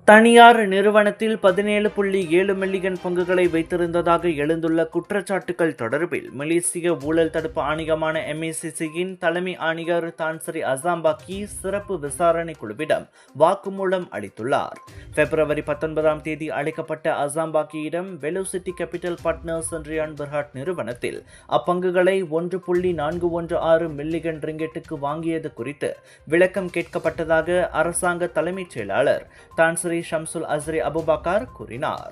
தனியார் நிறுவனத்தில் 17.7 மில்லியன் பங்குகளை வைத்திருந்ததாக எழுந்துள்ள குற்றச்சாட்டுகள் தொடர்பில் மலேசிய ஊழல் தடுப்பு ஆணையமான MACC-யின் தலைமை ஆணையர் தான்ஸ்ரீ அசாம்பாக்கி சிறப்பு விசாரணை குழுவிடம் வாக்குமூலம் அளித்துள்ளார். பிப்ரவரி 19ஆம் தேதி அளிக்கப்பட்ட அசாம்பாக்கியிடம் velocity capital partners Ryan Berhad நிறுவனத்தில் அப்பங்குகளை 1.416 மில்லியன் ரிங்கெட்டுக்கு வாங்கியது குறித்து விளக்கம் கேட்கப்பட்டதாக அரசாங்க தலைமைச் செயலாளர் தான்ஸ்ரீ ஷம்சுல் அஸ்ரி அபுபக்கர் கூறினார்.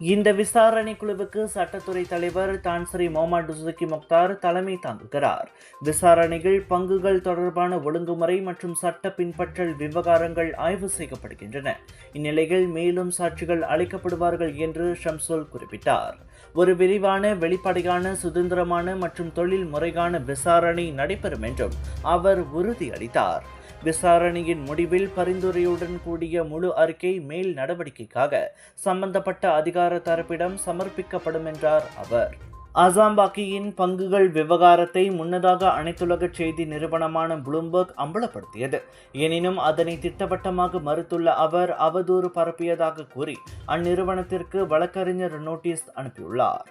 இந்த விசாரணை குழுவுக்கு சட்டத்துறை தலைவர் தான்ஸ்ரீ மொஹமட் டுசுகி முக்தார் தலைமை தாங்குகிறார். விசாரணைகள் பங்குகள் தொடர்பான ஒழுங்குமுறை மற்றும் சட்ட பின்பற்றல் விவகாரங்கள் ஆய்வு செய்யப்படுகின்றன. இந்நிலையில் மேலும் சாட்சிகள் அளிக்கப்படுவார்கள் என்று ஷம்சுல் குறிப்பிட்டார். ஒரு விரிவான, வெளிப்படையான, சுதந்திரமான மற்றும் தொழில் முறையான விசாரணை நடைபெறும் என்றும் அவர் உறுதியளித்தார். விசாரணையின் முடிவில் பரிந்துரையுடன் கூடிய முழு அறிக்கை மேல் நடவடிக்கைக்காக சம்பந்தப்பட்ட அதிகார தரப்பிடம் சமர்ப்பிக்கப்படும் என்றார் அவர். அசாம்பாக்கியின் பங்குகள் விவகாரத்தை முன்னதாக அனைத்துலக செய்தி நிறுவனமான ப்ளூம்பர்க் அம்பலப்படுத்தியது. எனினும் அதனை திட்டவட்டமாக மறுத்துள்ள அவர் அவதூறு பரப்பியதாக கூறி அந்நிறுவனத்திற்கு வழக்கறிஞர் நோட்டீஸ் அனுப்பியுள்ளார்.